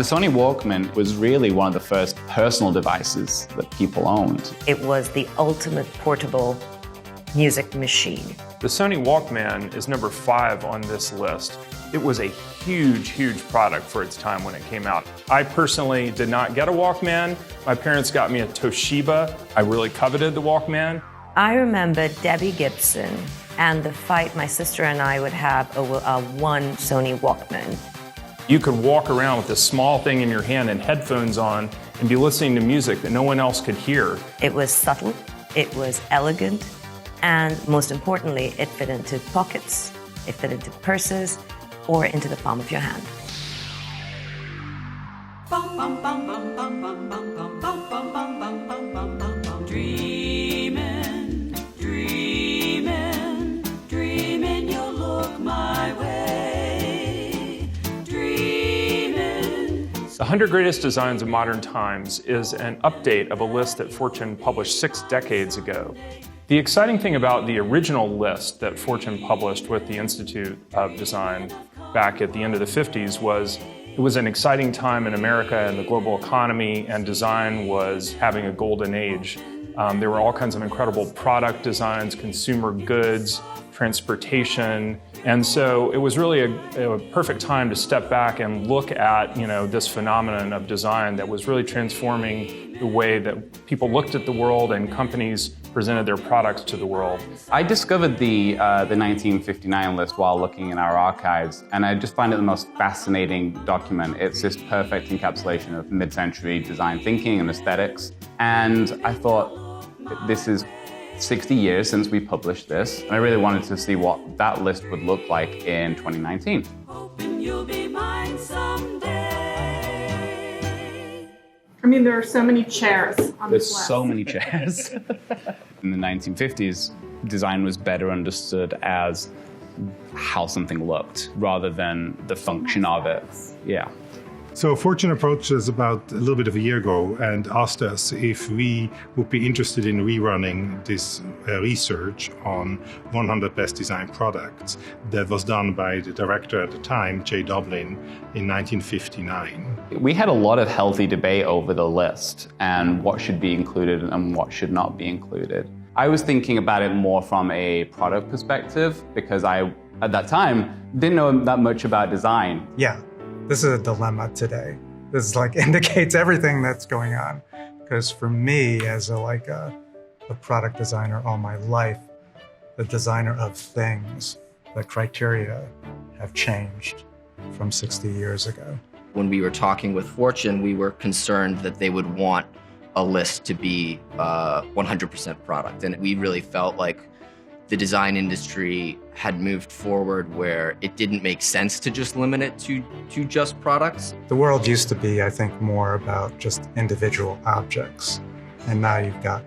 The Sony Walkman was really one of the first personal devices that people owned. It was the ultimate portable music machine. The Sony Walkman is number 5 on this list. It was a huge, huge product for its time when it came out. I personally did not get a Walkman. My parents got me a Toshiba. I really coveted the Walkman. I remember Debbie Gibson and the fight my sister and I would have over one Sony Walkman. You could walk around with this small thing in your hand and headphones on and be listening to music that no one else could hear. It was subtle, it was elegant, and most importantly, it fit into pockets, it fit into purses, or into the palm of your hand. Dreamin', dreamin', dreamin', you'll look my way. Dreamin'. The 100 Greatest Designs of Modern Times is an update of a list that Fortune published 6 decades ago. The exciting thing about the original list that Fortune published with the Institute of Design back at the end of the 50s was it was an exciting time in America and the global economy, and design was having a golden age. There were all kinds of incredible product designs, consumer goods, transportation, and so it was really a perfect time to step back and look at this phenomenon of design that was really transforming the way that people looked at the world and companies presented their products to the world. I discovered the 1959 list while looking in our archives, and I just find it the most fascinating document. It's this perfect encapsulation of mid-century design thinking and aesthetics. And I thought, this is 60 years since we published this, and I really wanted to see what that list would look like in 2019. Hoping you'll be mine someday. I mean, there are so many chairs on There's this list. so many chairs. In the 1950s, design was better understood as how something looked rather than the function of it. Yeah. So Fortune approached us about a little bit of a year ago and asked us if we would be interested in rerunning this research on 100 best designed products that was done by the director at the time, Jay Doblin, in 1959. We had a lot of healthy debate over the list and what should be included and what should not be included. I was thinking about it more from a product perspective because I, at that time, didn't know that much about design. Yeah. This is a dilemma today. This indicates everything that's going on. Because for me, as a product designer all my life, the designer of things, the criteria have changed from 60 years ago. When we were talking with Fortune, we were concerned that they would want a list to be 100% product. And we really felt like the design industry had moved forward where it didn't make sense to just limit it to just products. The world used to be, I think, more about just individual objects. And now you've got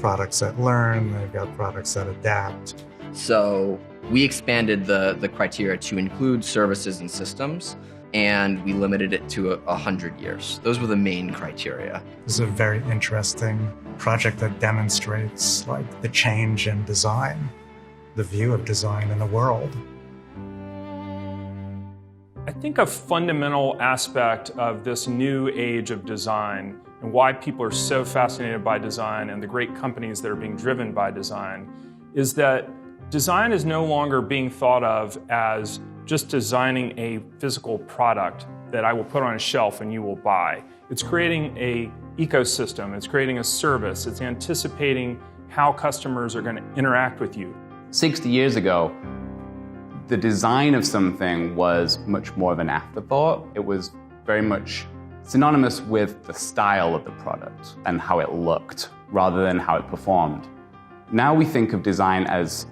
products that learn, you've got products that adapt. So we expanded the criteria to include services and systems, and we limited it to 100 years. Those were the main criteria. This is a very interesting project that demonstrates the change in design, the view of design in the world. I think a fundamental aspect of this new age of design and why people are so fascinated by design and the great companies that are being driven by design is that design is no longer being thought of as just designing a physical product that I will put on a shelf and you will buy. It's creating an ecosystem, it's creating a service, it's anticipating how customers are going to interact with you. 60 years ago, the design of something was much more of an afterthought. It was very much synonymous with the style of the product and how it looked, rather than how it performed. Now we think of design as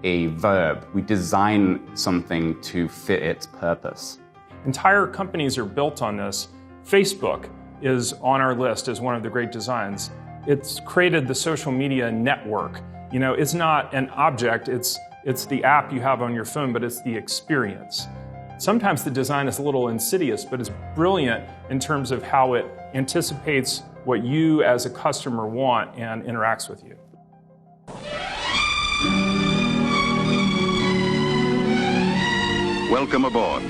a verb. We design something to fit its purpose. Entire companies are built on this. Facebook is on our list as one of the great designs. It's created the social media network. It's not an object, it's the app you have on your phone, but it's the experience. Sometimes the design is a little insidious, but it's brilliant in terms of how it anticipates what you as a customer want and interacts with you. Welcome aboard.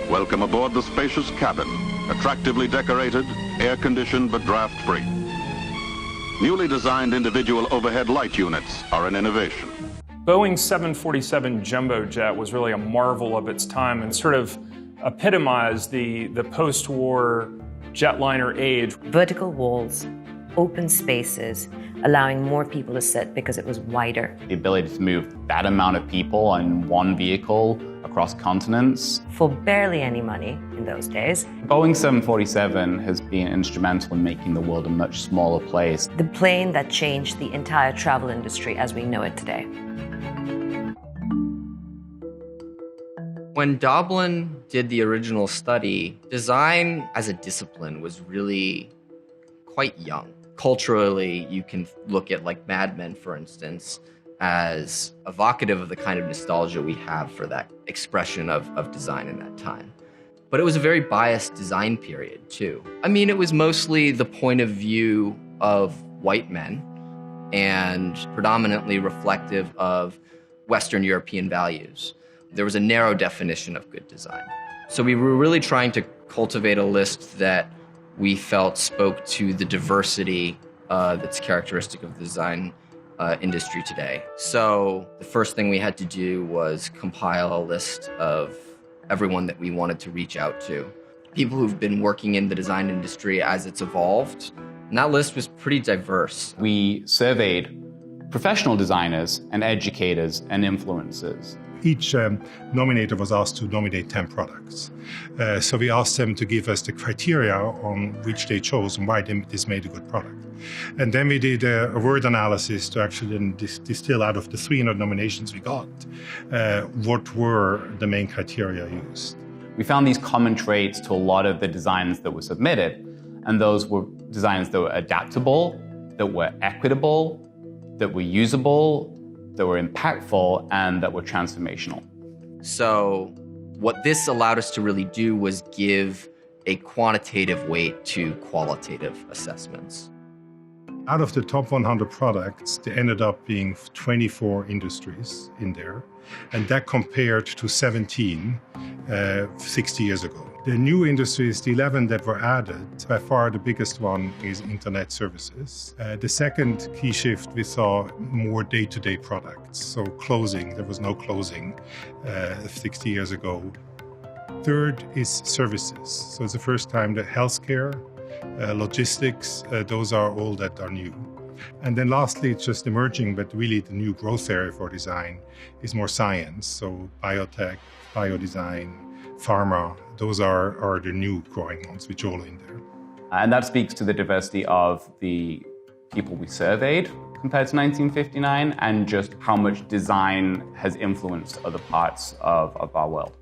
Welcome aboard the spacious cabin. attractively decorated, air-conditioned but draft-free. Newly designed individual overhead light units are an innovation. Boeing's 747 jumbo jet was really a marvel of its time and sort of epitomized the post-war jetliner age. Vertical walls, open spaces, allowing more people to sit because it was wider. The ability to move that amount of people on one vehicle across continents. For barely any money in those days. Boeing 747 has been instrumental in making the world a much smaller place. The plane that changed the entire travel industry as we know it today. When Doblin did the original study, design as a discipline was really quite young. Culturally, you can look at like Mad Men, for instance, as evocative of the kind of nostalgia we have for that expression of design in that time. But it was a very biased design period, too. I mean, it was mostly the point of view of white men and predominantly reflective of Western European values. There was a narrow definition of good design. So we were really trying to cultivate a list that we felt spoke to the diversity that's characteristic of the design industry today. So the first thing we had to do was compile a list of everyone that we wanted to reach out to. People who've been working in the design industry as it's evolved. And that list was pretty diverse. We surveyed professional designers and educators and influencers. Each nominator was asked to nominate 10 products. So we asked them to give us the criteria on which they chose and why this made a good product. And then we did a word analysis to actually then distill out of the 300 nominations we got, what were the main criteria used. We found these common traits to a lot of the designs that were submitted, and those were designs that were adaptable, that were equitable, that were usable, that were impactful, and that were transformational. So what this allowed us to really do was give a quantitative weight to qualitative assessments. Out of the top 100 products, there ended up being 24 industries in there, and that compared to 17 60 years ago. The new industries, the 11 that were added, by far the biggest one is internet services. The second key shift, we saw more day-to-day products. So clothing, there was no clothing 60 years ago. Third is services. So it's the first time that healthcare, logistics, those are all that are new. And then lastly, it's just emerging, but really the new growth area for design is more science. So biotech, biodesign, pharma, those are the new growing ones, which are all in there. And that speaks to the diversity of the people we surveyed compared to 1959 and just how much design has influenced other parts of our world.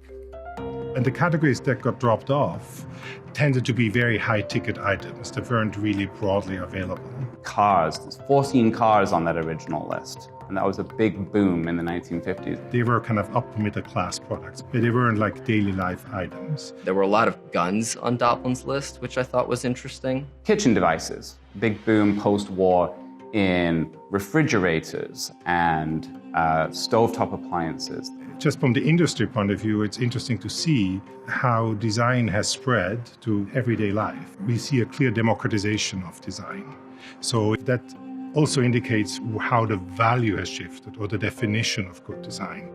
And the categories that got dropped off tended to be very high-ticket items that weren't really broadly available. Cars, there's 14 cars on that original list. And that was a big boom in the 1950s. They were kind of upper middle class products, but they weren't like daily life items. There were a lot of guns on Doblin's list, which I thought was interesting. Kitchen devices, big boom post-war in refrigerators and stovetop appliances. Just from the industry point of view, it's interesting to see how design has spread to everyday life. We see a clear democratization of design. So that also indicates how the value has shifted or the definition of good design.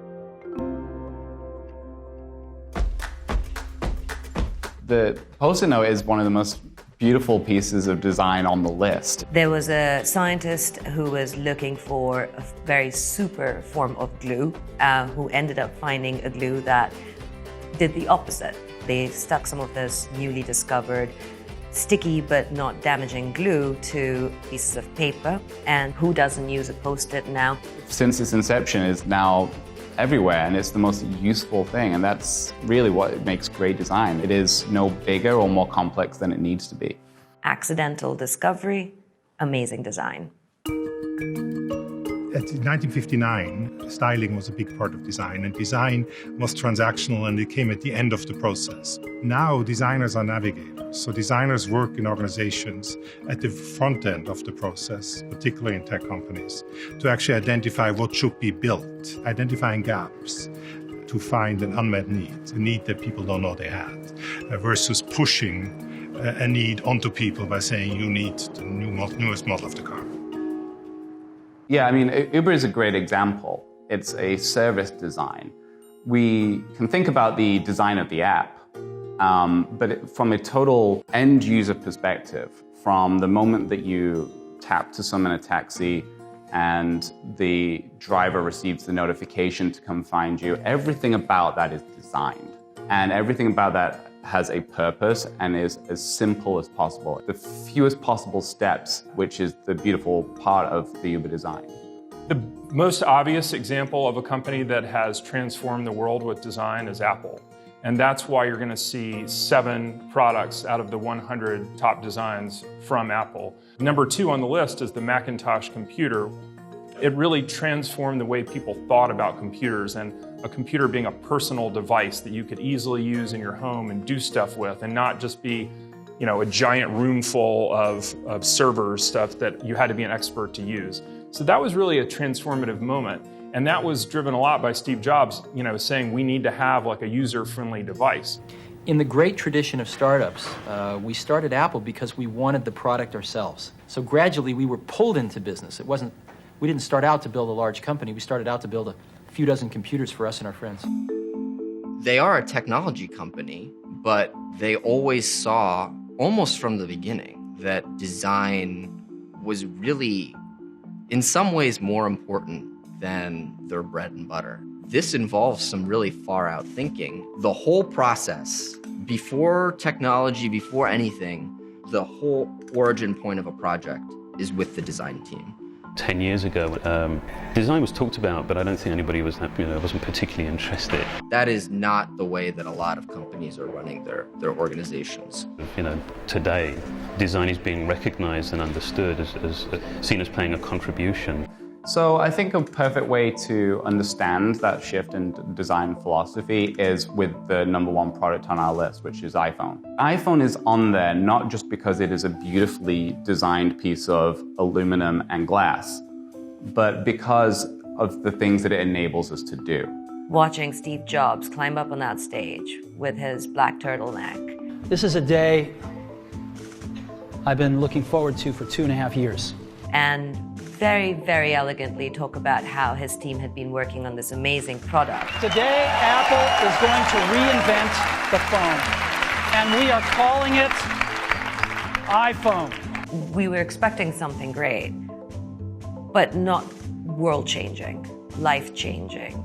The Post-it note is one of the most beautiful pieces of design on the list. There was a scientist who was looking for a very super form of glue, who ended up finding a glue that did the opposite. They stuck some of this newly discovered sticky but not damaging glue to pieces of paper. And who doesn't use a Post-it now? Since its inception, it's now everywhere, and it's the most useful thing, and that's really what makes great design. It is no bigger or more complex than it needs to be. Accidental discovery, amazing design. At 1959, styling was a big part of design, and design was transactional, and it came at the end of the process. Now, designers are navigators. So designers work in organizations at the front end of the process, particularly in tech companies, to actually identify what should be built, identifying gaps, to find an unmet need, a need that people don't know they had. versus pushing a need onto people by saying you need the newest model of the car. Yeah, I mean, Uber is a great example. It's a service design. We can think about the design of the app, but from a total end user perspective, from the moment that you tap to summon a taxi and the driver receives the notification to come find you, everything about that is designed. And everything about that has a purpose and is as simple as possible. The fewest possible steps, which is the beautiful part of the Uber design. The most obvious example of a company that has transformed the world with design is Apple. And that's why you're going to see 7 products out of the 100 top designs from Apple. Number 2 on the list is the Macintosh computer. It really transformed the way people thought about computers, and a computer being a personal device that you could easily use in your home and do stuff with, and not just be, you know, a giant room full of servers, stuff that you had to be an expert to use. So that was really a transformative moment. And that was driven a lot by Steve Jobs, you know, saying we need to have like a user-friendly device. In the great tradition of startups, we started Apple because we wanted the product ourselves. So gradually we were pulled into business. We didn't start out to build a large company. We started out to build a few dozen computers for us and our friends. They are a technology company, but they always saw, almost from the beginning, that design was really, in some ways, more important than their bread and butter. This involves some really far-out thinking. The whole process, before technology, before anything, the whole origin point of a project is with the design team. 10 years ago, design was talked about, but I don't think anybody was, wasn't particularly interested. That is not the way that a lot of companies are running their organizations. Today, design is being recognized and understood as seen as playing a contribution. So I think a perfect way to understand that shift in design philosophy is with the number 1 product on our list, which is iPhone. iPhone is on there not just because it is a beautifully designed piece of aluminum and glass, but because of the things that it enables us to do. Watching Steve Jobs climb up on that stage with his black turtleneck. This is a day I've been looking forward to for 2.5 years. And very, very elegantly talk about how his team had been working on this amazing product. Today, Apple is going to reinvent the phone, and we are calling it iPhone. We were expecting something great, but not world-changing, life-changing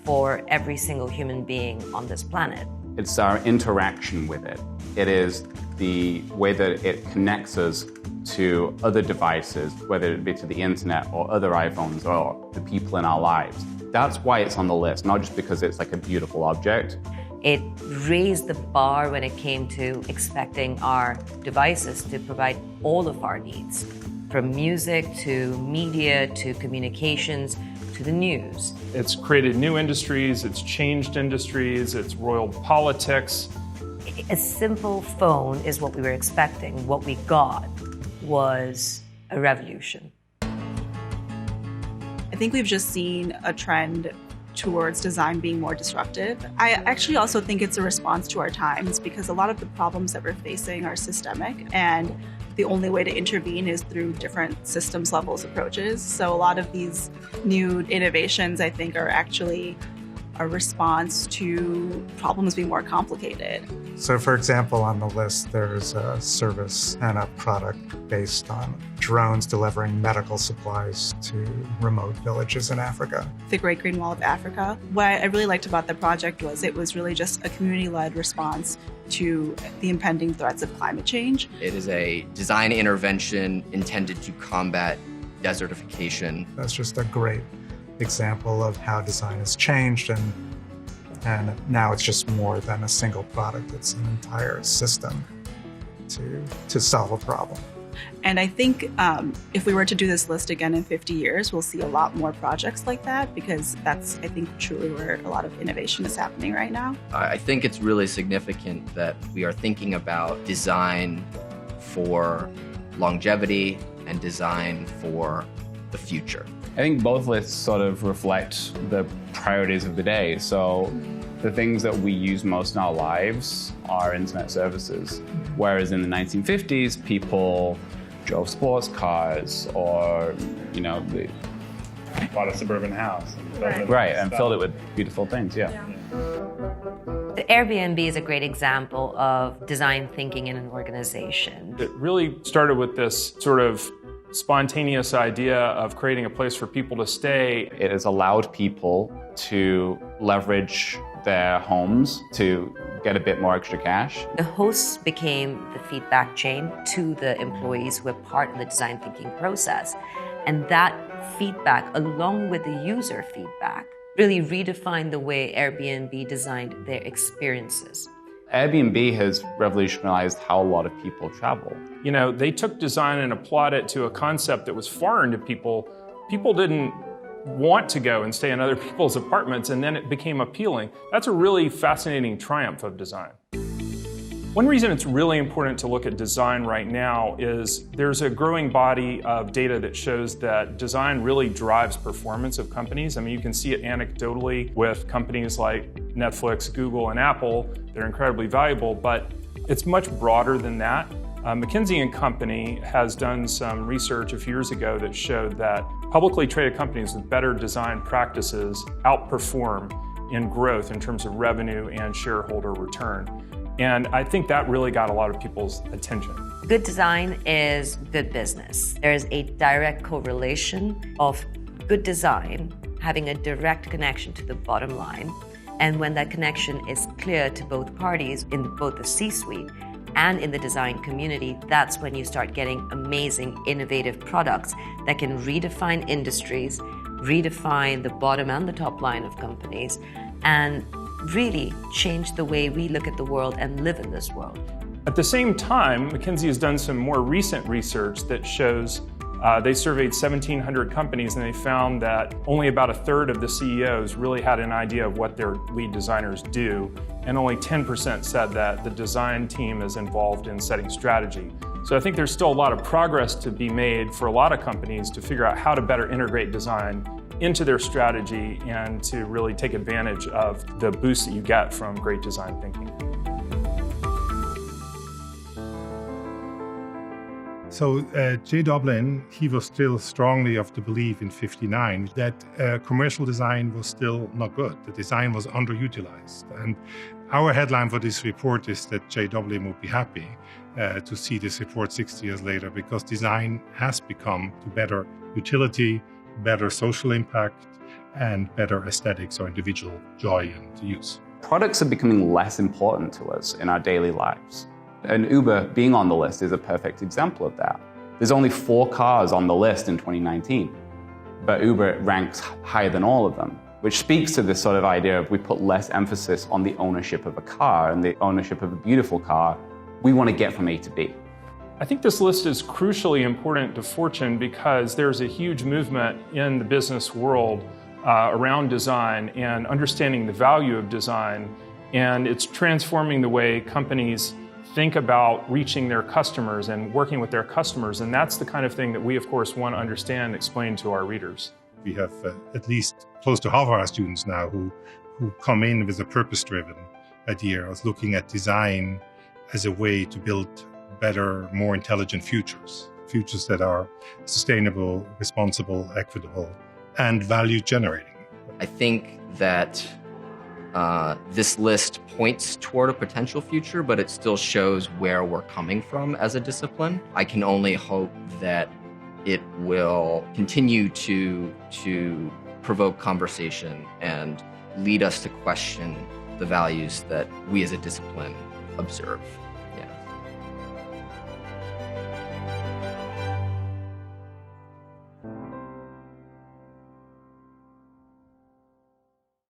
for every single human being on this planet. It's our interaction with it. It is the way that it connects us to other devices, whether it be to the internet or other iPhones or the people in our lives. That's why it's on the list, not just because it's like a beautiful object. It raised the bar when it came to expecting our devices to provide all of our needs, from music to media to communications to the news. It's created new industries, it's changed industries, it's roiled politics. A simple phone is what we were expecting. What we got was a revolution. I think we've just seen a trend towards design being more disruptive. I actually also think it's a response to our times, because a lot of the problems that we're facing are systemic, and the only way to intervene is through different systems levels approaches. So a lot of these new innovations, I think, are actually a response to problems being more complicated. So for example, on the list, there's a service and a product based on drones delivering medical supplies to remote villages in Africa. The Great Green Wall of Africa. What I really liked about the project was it was really just a community-led response to the impending threats of climate change. It is a design intervention intended to combat desertification. That's just a great example of how design has changed, and now it's just more than a single product. It's an entire system to solve a problem. And I think if we were to do this list again in 50 years, we'll see a lot more projects like that, because that's, I think, truly where a lot of innovation is happening right now. I think it's really significant that we are thinking about design for longevity and design for the future. I think both lists sort of reflect the priorities of the day. So the things that we use most in our lives are internet services. Whereas in the 1950s, people drove sports cars or, they bought a suburban house. And filled it with beautiful things, yeah. The Airbnb is a great example of design thinking in an organization. It really started with this sort of spontaneous idea of creating a place for people to stay. It has allowed people to leverage their homes to get a bit more extra cash. The hosts became the feedback chain to the employees who were part of the design thinking process. And that feedback, along with the user feedback, really redefined the way Airbnb designed their experiences. Airbnb has revolutionized how a lot of people travel. They took design and applied it to a concept that was foreign to people. People didn't want to go and stay in other people's apartments, and then it became appealing. That's a really fascinating triumph of design. One reason it's really important to look at design right now is there's a growing body of data that shows that design really drives performance of companies. I mean, you can see it anecdotally with companies like Netflix, Google, and Apple. They're incredibly valuable, but it's much broader than that. McKinsey & Company has done some research a few years ago that showed that publicly traded companies with better design practices outperform in growth in terms of revenue and shareholder return. And I think that really got a lot of people's attention. Good design is good business. There is a direct correlation of good design having a direct connection to the bottom line. And when that connection is clear to both parties in both the C-suite and in the design community, that's when you start getting amazing, innovative products that can redefine industries, redefine the bottom and the top line of companies, and really change the way we look at the world and live in this world. At the same time, McKinsey has done some more recent research that shows they surveyed 1,700 companies, and they found that only about a third of the CEOs really had an idea of what their lead designers do, and only 10% said that the design team is involved in setting strategy. So I think there's still a lot of progress to be made for a lot of companies to figure out how to better integrate design into their strategy and to really take advantage of the boost that you get from great design thinking. So Jay Doblin, he was still strongly of the belief in '59 that commercial design was still not good. The design was underutilized. And our headline for this report is that Jay Doblin would be happy to see this report 60 years later, because design has become to better utility, better social impact, and better aesthetics or individual joy and use. Products are becoming less important to us in our daily lives. And Uber being on the list is a perfect example of that. There's only 4 cars on the list in 2019, but Uber ranks higher than all of them, which speaks to this sort of idea of we put less emphasis on the ownership of a car and the ownership of a beautiful car. We want to get from A to B. I think this list is crucially important to Fortune because there's a huge movement in the business world around design and understanding the value of design, and it's transforming the way companies think about reaching their customers and working with their customers, and that's the kind of thing that we, of course, want to understand and explain to our readers. We have at least close to half of our students now who come in with a purpose-driven idea of looking at design as a way to build better, more intelligent futures that are sustainable, responsible, equitable, and value-generating. I think that this list points toward a potential future, but it still shows where we're coming from as a discipline. I can only hope that it will continue to provoke conversation and lead us to question the values that we as a discipline observe.